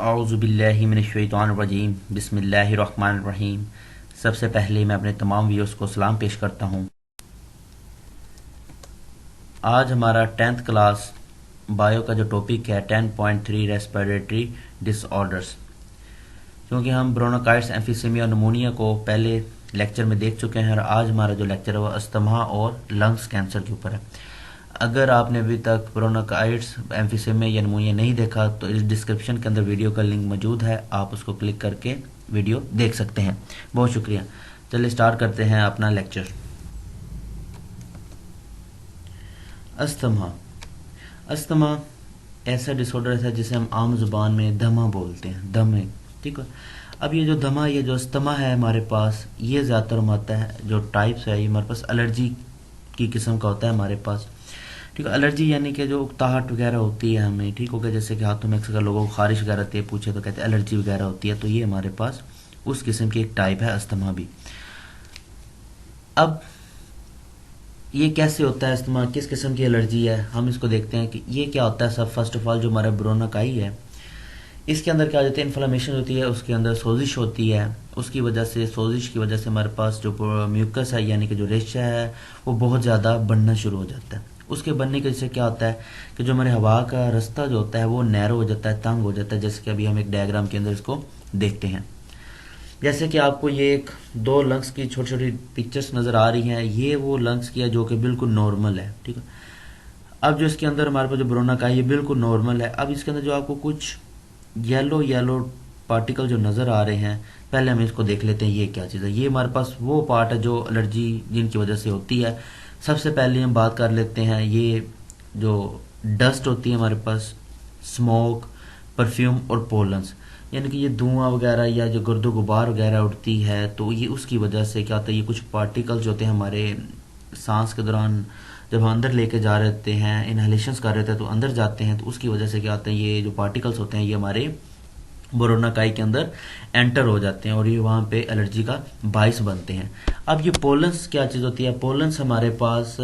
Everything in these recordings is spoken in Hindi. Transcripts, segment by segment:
औज़ुबिल्लाहि मिनश्शैतानिर्रजीम बिस्मिल्लाहिर्रहमानिर्रहीम। सबसे पहले मैं अपने तमाम व्यूअर्स को सलाम पेश करता हूँ। आज हमारा 10th क्लास बायो का जो टॉपिक है 10.3 रेस्पिरेटरी डिसऑर्डर्स। क्योंकि हम ब्रोंकाइटिस, एम्फीसीमिया, निमोनिया को पहले लेक्चर में देख चुके हैं और आज हमारा जो लेक्चर है वो अस्थमा और लंग्स कैंसर के ऊपर है। अगर आपने अभी तक ब्रोंकाइटिस, एम्फीसीमिया या निमोनिया नहीं देखा तो इस डिस्क्रिप्शन के अंदर वीडियो का लिंक मौजूद है, आप उसको क्लिक करके वीडियो देख सकते हैं। बहुत शुक्रिया। चलिए स्टार्ट करते हैं अपना लेक्चर। अस्थमा अस्थमा ऐसा डिसऑर्डर है जिसे हम आम जुबान में दमा बोलते हैं, दमे। ठीक है। अब ये जो दमा, ये जो अस्थमा है हमारे पास, ये ज़्यादातर होता है जो टाइप्स है, ये हमारे पास एलर्जी की किस्म का होता है हमारे पास। ठीक है। एलर्जी यानी कि जो उकताहट वगैरह होती है हमें, ठीक हो गया, जैसे कि हाथों में अक्सर लोगों को खारिश वगैरह आती है, पूछे तो कहते हैं एलर्जी वगैरह होती है, तो ये हमारे पास उस किस्म की एक टाइप है अस्थमा भी। अब ये कैसे होता है अस्थमा, किस किस्म की एलर्जी है, हम इसको देखते हैं कि ये क्या होता है। सब फर्स्ट ऑफ ऑल जो हमारा ब्रोंकाई है, इसके अंदर क्या हो जाती है, इन्फ्लेमेशन होती है, उसके अंदर सोजिश होती है। उसकी वजह से, सोजिश की वजह से हमारे पास जो म्यूकस है यानी कि जो रेशा है वो बहुत ज़्यादा बढ़ना शुरू हो जाता है। उसके बनने की वजह से क्या होता है कि जो हमारे हवा का रास्ता जो होता है वो नैरो हो जाता है, तंग हो जाता है, जैसे कि अभी हम एक डायग्राम के अंदर इसको देखते हैं। जैसे कि आपको ये एक दो लंग्स की छोटी छोटी पिक्चर्स नज़र आ रही हैं, ये वो लंग्स की है जो कि बिल्कुल नॉर्मल है। ठीक है। अब जो इसके अंदर हमारे पास जो ब्रोंकाई ये बिल्कुल नॉर्मल है। अब इसके अंदर जो आपको कुछ येलो येलो पार्टिकल जो नज़र आ रहे हैं, पहले हम इसको देख लेते हैं ये क्या चीज़ है। ये हमारे पास वो पार्ट है जो एलर्जी जिनकी वजह से होती है। सबसे पहले हम बात कर लेते हैं, ये जो डस्ट होती है हमारे पास, स्मोक, परफ्यूम और पोलन्स, यानी कि ये धुआं वगैरह या जो गर्दो गुबार वगैरह उठती है, तो ये उसकी वजह से क्या होता है, ये कुछ पार्टिकल्स होते हैं हमारे सांस के दौरान जब हम अंदर लेके जा रहे होते हैं, इनहेलेशंस कर रहे थे तो अंदर जाते हैं, तो उसकी वजह से क्या होता है, ये जो पार्टिकल्स होते हैं ये हमारे ब्रोंकाई के अंदर एंटर हो जाते हैं और ये वहाँ पे एलर्जी का बाइस बनते हैं। अब ये पोलन्स क्या चीज़ होती है, पोलन्स हमारे पास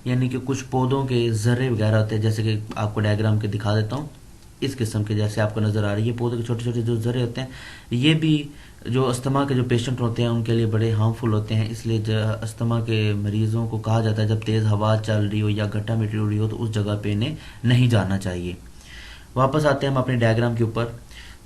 यानी कि कुछ पौधों के जर्रे वगैरह होते हैं, जैसे कि आपको डायग्राम के दिखा देता हूँ, इस किस्म के जैसे आपको नज़र आ रही है, पौधों के छोटे छोटे जो जर्रे होते हैं, ये भी जो अस्थमा के जो पेशेंट होते हैं उनके लिए बड़े हार्मफुल होते हैं। इसलिए अस्थमा के मरीजों को कहा जाता है जब तेज़ हवा चल रही हो या गड्ढा मिट्टी उड़ रही हो तो उस जगह पे इन्हें नहीं जाना चाहिए। वापस आते हैं हम अपने डायग्राम के ऊपर।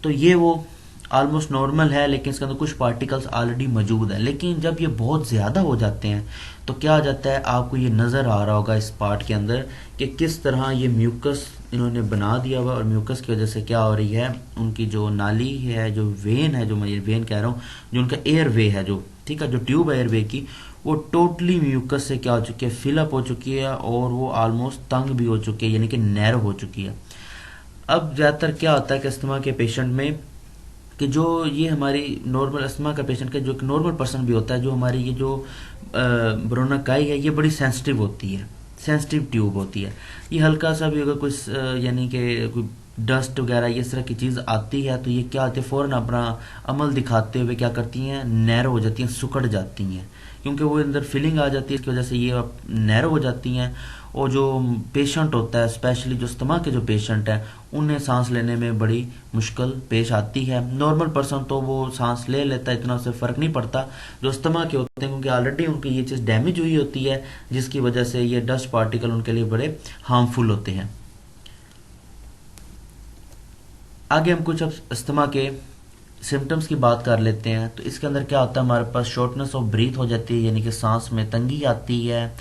तो ये वो ऑलमोस्ट नॉर्मल है, लेकिन इसके अंदर कुछ पार्टिकल्स ऑलरेडी मौजूद है। लेकिन जब ये बहुत ज़्यादा हो जाते हैं तो क्या आ जाता है, आपको ये नज़र आ रहा होगा इस पार्ट के अंदर कि किस तरह ये म्यूकस इन्होंने बना दिया हुआ, और म्यूकस की वजह से क्या हो रही है, उनकी जो नाली है, जो वेन है, जो मैं वेन कह रहा हूँ, जो उनका एयर वे है, जो ठीक है, जो ट्यूब एयर वे की, वो टोटली म्यूकस से क्या हो चुकी है, फिलअप हो चुकी है और वो ऑलमोस्ट तंग भी हो चुकी है, यानी कि नैरो हो चुकी है। अब ज़्यादातर क्या होता है कि अस्थमा के पेशेंट में कि जो ये हमारी नॉर्मल अस्थमा का पेशेंट का जो एक नॉर्मल पर्सन भी होता है, जो हमारी ये जो ब्रोंकाई है ये बड़ी सेंसिटिव होती है, सेंसिटिव ट्यूब होती है। ये हल्का सा भी अगर कुछ यानी कि कोई डस्ट वगैरह इस तरह की चीज़ आती है तो ये क्या होती है, फ़ौरन अपना अमल दिखाते हुए क्या करती हैं, नैरो हो जाती हैं, सुकड़ जाती हैं, क्योंकि वो अंदर फीलिंग आ जाती है, इसकी वजह से ये नैरो हो जाती हैं। और जो पेशेंट होता है, स्पेशली जो अस्थमा के जो पेशेंट हैं, उन्हें सांस लेने में बड़ी मुश्किल पेश आती है। नॉर्मल पर्सन तो वो सांस ले लेता है, इतना उससे फ़र्क नहीं पड़ता। जो अस्थमा के होते हैं क्योंकि ऑलरेडी उनकी ये चीज़ डैमेज हुई होती है, जिसकी वजह से ये डस्ट पार्टिकल उनके लिए बड़े हार्मफुल होते हैं। आगे हम कुछ अब अस्थमा के सिम्टम्स की बात कर लेते हैं। तो इसके अंदर क्या होता है, हमारे पास शॉर्टनेस ऑफ ब्रीथ हो जाती है, यानी कि सांस में तंगी आती है।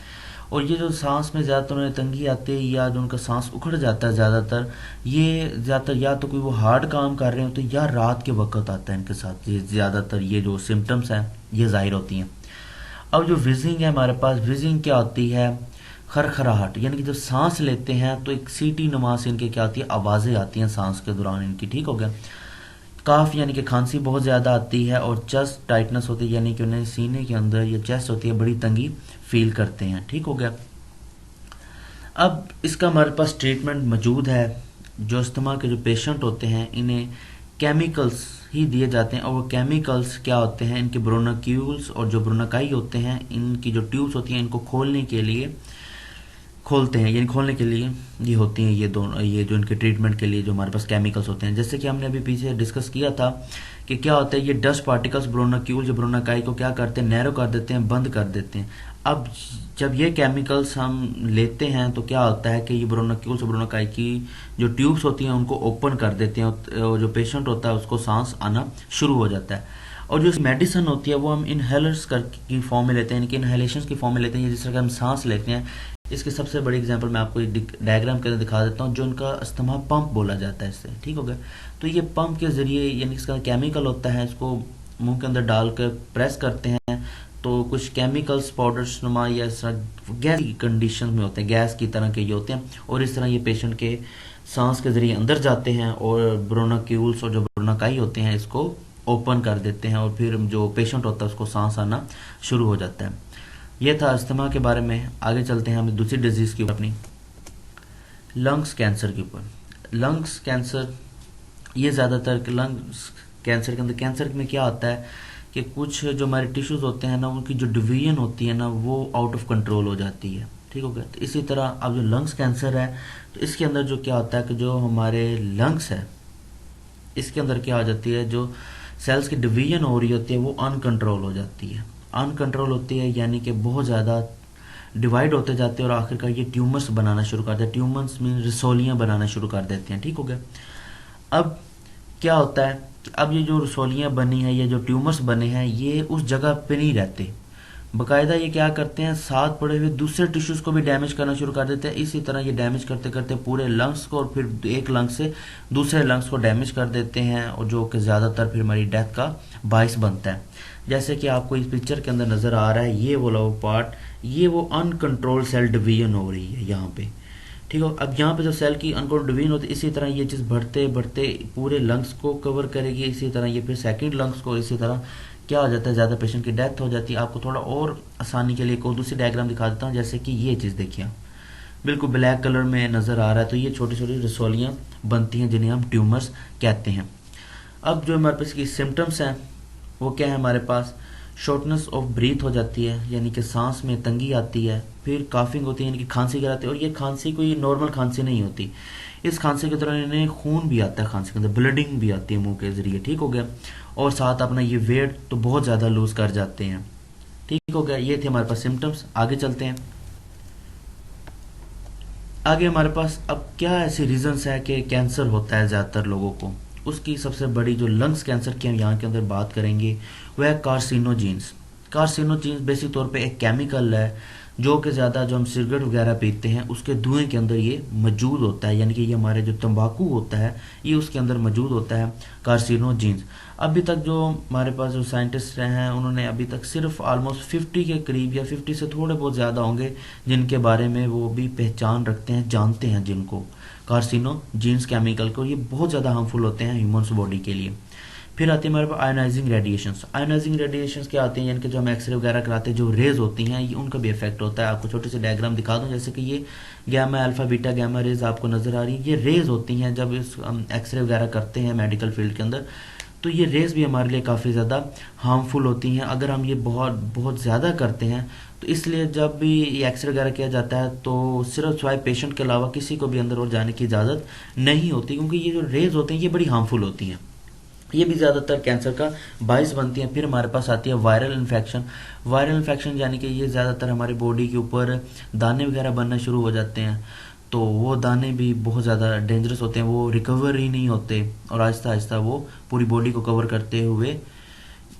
और ये जो सांस में ज़्यादातर उन्हें तंगी आती है या जो उनका सांस उखड़ जाता है ज़्यादातर, ये ज़्यादातर या तो कोई वो हार्ड काम कर रहे हो तो या रात के वक्त आता है इनके साथ, ये ज़्यादातर ये जो सिम्टम्स हैं ये ज़ाहिर होती हैं। अब जो विजिंग है हमारे पास, विजिंग क्या होती है, खरखराहट, यानी कि जब सांस लेते हैं तो एक सीटी नुमा से इनके क्या आती है, आवाज़ें आती हैं सांस के दौरान इनकी। ठीक हो गया। काफ यानी कि खांसी बहुत ज़्यादा आती है और चेस्ट टाइटनेस होती है, यानी कि उन्हें सीने के अंदर ये चेस्ट होती है बड़ी तंगी फील करते हैं। ठीक हो गया। अब इसका हमारे पास ट्रीटमेंट मौजूद है। जो अस्थमा के जो पेशेंट होते हैं इन्हें केमिकल्स ही दिए जाते हैं, और वो केमिकल्स क्या होते हैं, इनके ब्रोंक्यूल्स और जो ब्रोंकाई होते हैं, इनकी जो ट्यूब्स होती हैं, इनको खोलने के लिए खोलते हैं, यानी खोलने के लिए ये होती हैं ये दोनों, ये जो इनके ट्रीटमेंट के लिए जो हमारे पास केमिकल्स होते हैं, जैसे कि हमने अभी पीछे डिस्कस किया था कि क्या होता है, ये डस्ट पार्टिकल्स ब्रोनोक्यूल जो ब्रोनाकाई को क्या करते हैं, नैरो कर देते हैं, बंद कर देते हैं। अब जब ये केमिकल्स हम लेते हैं तो क्या होता है कि ये ब्रोनोक्यूल्स और ब्रोनाकाई की जो ट्यूब्स होती हैं उनको ओपन कर देते हैं, और जो पेशेंट होता है उसको सांस आना शुरू हो जाता है। और जो मेडिसिन होती है वो हम इनहेलर्स की फॉर्म में लेते हैं, इनके इनहेलेशन की फॉर्म में लेते हैं, जिस तरह हम सांस लेते हैं। इसकी सबसे बड़ी एग्जांपल मैं आपको डायग्राम के अंदर दिखा देता हूँ, जो इनका अस्थमा पंप बोला जाता है इससे, ठीक हो गया। तो ये पंप के जरिए, यानी इसका केमिकल होता है, इसको मुंह के अंदर डालकर प्रेस करते हैं तो कुछ केमिकल्स पाउडर्स नुमा या इस तरह गैस की कंडीशन में होते हैं, गैस की तरह के ये होते हैं, और इस तरह ये पेशेंट के सांस के जरिए अंदर जाते हैं और ब्रोनोक्यूल्स और जो ब्रोनाकाई होते हैं इसको ओपन कर देते हैं, और फिर जो पेशेंट होता है उसको सांस आना शुरू हो जाता है। ये था अस्थमा के बारे में। आगे चलते हैं हम दूसरी डिजीज की ऊपर, अपनी लंग्स कैंसर के ऊपर। लंग्स कैंसर, ये ज़्यादातर लंग्स कैंसर के अंदर, कैंसर में क्या होता है कि कुछ जो हमारे टिश्यूज होते हैं ना, उनकी जो डिवीजन होती है ना वो आउट ऑफ कंट्रोल हो जाती है, ठीक हो गया। तो इसी तरह अब जो लंग्स कैंसर है तो इसके अंदर जो क्या होता है कि जो हमारे लंग्स है इसके अंदर क्या हो जाती है, जो सेल्स की डिवीजन हो रही होती है वो अनकंट्रोल हो जाती है। अनकंट्रोल होती है यानी कि बहुत ज़्यादा डिवाइड होते जाते हैं और आखिरकार ये ट्यूमर्स बनाना शुरू कर देते हैं। ट्यूमर्स मीन रसोलियाँ बनाना शुरू कर देते हैं, ठीक हो गया। अब क्या होता है, अब ये जो रसोलियाँ बनी हैं या जो ट्यूमर्स बने हैं ये उस जगह पे नहीं रहते, बाकायदा ये क्या करते हैं, साथ पड़े हुए दूसरे टिश्यूज को भी डैमेज करना शुरू कर देते हैं। इसी तरह ये डैमेज करते करते पूरे लंग्स को, और फिर एक लंग से दूसरे लंग्स को डैमेज कर देते हैं, और जो कि ज़्यादातर फिर हमारी डेथ का बाइस बनता है। जैसे कि आपको इस पिक्चर के अंदर नज़र आ रहा है, ये वाला वो पार्ट, ये वो अनकंट्रोल सेल डिवीजन हो रही है यहाँ पे, ठीक है। अब यहाँ पे जब सेल की अनकंट्रोल डिवीजन होती है, इसी तरह ये चीज़ बढ़ते बढ़ते पूरे लंग्स को कवर करेगी, इसी तरह ये फिर सेकंड लंग्स को, इसी तरह क्या हो जाता है, ज़्यादा पेशेंट की डेथ हो जाती है। आपको थोड़ा और आसानी के लिए एक और दूसरी डायग्राम दिखा देता हूँ, जैसे कि ये चीज़ देखिए, बिल्कुल ब्लैक कलर में नज़र आ रहा है, तो ये छोटी छोटी रसोलियाँ बनती हैं जिन्हें हम ट्यूमर्स कहते हैं। अब जो हमारे पास की सिम्टम्स हैं वो क्या है, हमारे पास शॉर्टनेस ऑफ ब्रीथ हो जाती है, यानी कि सांस में तंगी आती है, फिर काफिंग होती है यानी कि खांसी कराती है, और ये खांसी कोई नॉर्मल खांसी नहीं होती, इस खांसी के दौरान इन्हें खून भी आता है, खांसी के अंदर ब्लडिंग भी आती है मुंह के जरिए, ठीक हो गया। और साथ अपना ये वेट तो बहुत ज़्यादा लूज कर जाते हैं, ठीक हो गया। ये थे हमारे पास सिम्टम्स। आगे चलते हैं। आगे हमारे पास अब क्या ऐसे रीजंस है कि कैंसर होता है ज़्यादातर लोगों को, उसकी सबसे बड़ी जो लंग्स कैंसर की हम यहाँ के अंदर बात करेंगे वह है कार्सिनोजीन्स। कार्सिनोजीन्स बेसिक तौर पे एक केमिकल है जो कि ज़्यादा जो हम सिगरेट वगैरह पीते हैं उसके धुएं के अंदर ये मौजूद होता है, यानी कि ये हमारे जो तंबाकू होता है ये उसके अंदर मौजूद होता है कार्सिनोजीन्स। अभी तक जो हमारे पास जो साइंटिस्ट रहे हैं उन्होंने अभी तक सिर्फ ऑलमोस्ट 50 के करीब या 50 से थोड़े बहुत ज़्यादा होंगे जिनके बारे में वो भी पहचान रखते हैं, जानते हैं जिनको कार्सिनोजीन्स केमिकल को, ये बहुत ज़्यादा हार्मफुल होते हैं ह्यूमन्स बॉडी के लिए। फिर आती है हमारे पास आयोनाइजिंग रेडिएशंस। आयोनाइजिंग रेडिएशंस क्या आती हैं, यानी कि जो हम एक्सरे वगैरह कराते हैं जो रेज होती हैं ये उनका भी इफेक्ट होता है। आपको छोटे से डायग्राम दिखा दूं, जैसे कि ये gamma alpha beta gamma rays आपको नजर आ रही है, ये रेज होती हैं जब इस हम एक्सरे वगैरह करते हैं मेडिकल फील्ड के अंदर, तो ये रेज भी हमारे लिए काफ़ी ज़्यादा हार्मफुल होती हैं अगर हम ये बहुत बहुत ज़्यादा करते हैं। तो इसलिए जब भी ये एक्सरे वगैरह किया जाता है तो सिर्फ स्वाय पेशेंट के अलावा किसी को भी अंदर और जाने की इजाज़त नहीं होती, क्योंकि ये जो रेज होते हैं ये बड़ी हार्मफुल होती हैं, ये भी ज़्यादातर कैंसर का बाइस बनती हैं। फिर हमारे पास आती है वायरल इन्फेक्शन। वायरल इन्फेक्शन यानी कि ये ज़्यादातर हमारी बॉडी के ऊपर दाने वगैरह बनना शुरू हो जाते हैं, तो वो दाने भी बहुत ज़्यादा डेंजरस होते हैं, वो रिकवर ही नहीं होते और आहिस्ता आहिस्ता वो पूरी बॉडी को कवर करते हुए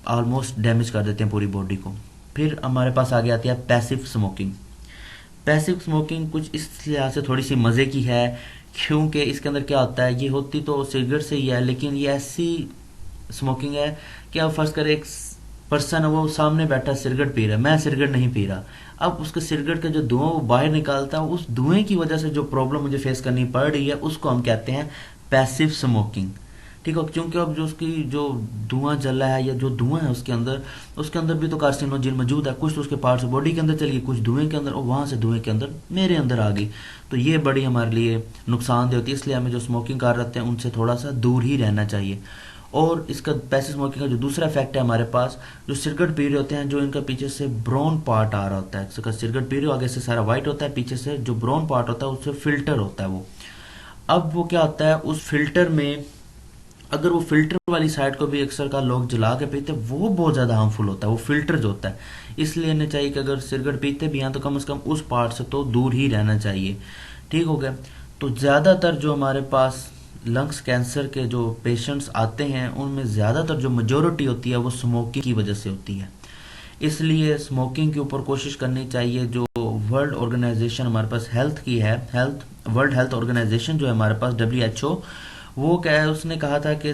ऑलमोस्ट डैमेज कर देते हैं पूरी बॉडी को। फिर हमारे पास आगे आती है पैसिव स्मोकिंग। पैसिव स्मोकिंग कुछ इस लिहाज से थोड़ी सी मज़े की है क्योंकि इसके अंदर क्या होता है, ये होती तो सिगरेट से ही है लेकिन ये ऐसी स्मोकिंग है कि आप फर्ज करें एक पर्सन है वो सामने बैठा सिगरेट पी रहा है, मैं सिगरेट नहीं पी रहा, अब उसके सिगरेट का जो धुआं वो बाहर निकालता है, उस धुएं की वजह से जो प्रॉब्लम मुझे फेस करनी पड़ रही है उसको हम कहते हैं पैसिव स्मोकिंग, ठीक है। क्योंकि अब जो उसकी जो धुआं जल रहा है या जो धुआं है उसके अंदर भी तो कार्सिनोजिन मौजूद है, कुछ तो उसके पार्ट्स बॉडी के अंदर चली गई, कुछ धुएं के अंदर और वहां से धुएं के अंदर मेरे अंदर आ गई, तो ये बड़ी हमारे लिए नुकसानदेह होती है। इसलिए हमें जो स्मोकिंग कर रहे हैं उनसे थोड़ा सा दूर ही रहना चाहिए। और इसका पैसिव स्मोकिंग का जो दूसरा इफेक्ट है हमारे पास, जो सिगरेट पी रहे होते हैं, जो इनका पीछे से ब्राउन पार्ट आ रहा होता है, सिगरेट पी रहे हो आगे से सारा वाइट होता है, पीछे से जो ब्राउन पार्ट होता है उससे फिल्टर होता है वो। अब वो क्या होता है उस फिल्टर में, अगर वो फिल्टर वाली साइड को भी अक्सर का लोग जला के पीते हैं, वो बहुत ज़्यादा हार्मफुल होता है, वो फिल्टर जो होता है। इसलिए इन्हें चाहिए कि अगर सिगरेट पीते भी हैं तो कम से कम उस पार्ट से तो दूर ही रहना चाहिए। ठीक हो गया। तो ज़्यादातर जो हमारे पास लंग्स कैंसर के जो पेशेंट्स आते हैं उनमें ज़्यादातर जो मेजोरिटी होती है वो स्मोकिंग की वजह से होती है। इसलिए स्मोकिंग के ऊपर कोशिश करनी चाहिए। जो वर्ल्ड ऑर्गेनाइजेशन हमारे पास हेल्थ की है, वर्ल्ड हेल्थ ऑर्गेनाइजेशन जो है हमारे पास WHO, वो क्या है, उसने कहा था कि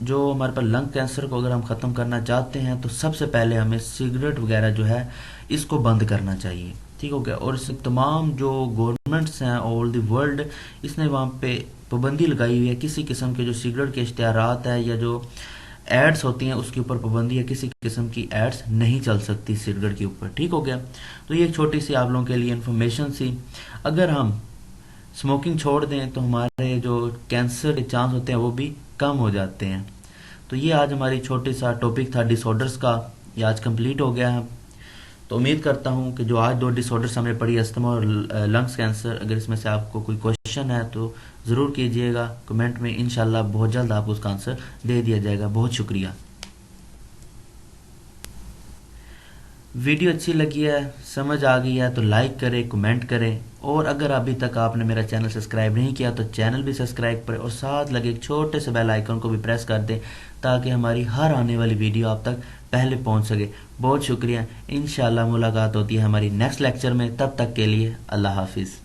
जो हमारे पास लंग कैंसर को अगर हम ख़त्म करना चाहते हैं तो सबसे पहले हमें सिगरेट वगैरह जो है इसको बंद करना चाहिए। ठीक हो गया। और इस तमाम जो गवर्नमेंट्स हैं ऑल द वर्ल्ड, इसने वहाँ पे पाबंदी लगाई हुई है, किसी किस्म के जो सिगरेट के इश्तिहारात है या जो एड्स होती हैं उसके ऊपर पाबंदी है, किसी किस्म की एड्स नहीं चल सकती सिगरेट के ऊपर। ठीक हो गया। तो ये एक छोटी सी आप लोगों के लिए इन्फॉर्मेशन सी। अगर हम स्मोकिंग छोड़ दें तो हमारे जो कैंसर के चांस होते हैं वो भी कम हो जाते हैं। तो ये आज हमारी छोटी सा टॉपिक था डिसऑर्डर्स का, ये आज कंप्लीट हो गया है। तो उम्मीद करता हूँ कि जो आज 2 डिसऑर्डर्स हमने पढ़ी, अस्थमा और लंग्स कैंसर, अगर इसमें से आपको कोई क्वेश्चन है तो ज़रूर कीजिएगा कमेंट में, इंशाल्लाह बहुत जल्द आपको उसका आंसर दे दिया जाएगा। बहुत शुक्रिया। वीडियो अच्छी लगी है, समझ आ गई है तो लाइक करें, कमेंट करें, और अगर अभी तक आपने मेरा चैनल सब्सक्राइब नहीं किया तो चैनल भी सब्सक्राइब करें और साथ लगे एक छोटे से बेल आइकन को भी प्रेस कर दें ताकि हमारी हर आने वाली वीडियो आप तक पहले पहुंच सके। बहुत शुक्रिया। इंशाल्लाह मुलाकात होती है हमारी नेक्स्ट लेक्चर में, तब तक के लिए अल्लाह हाफिज़।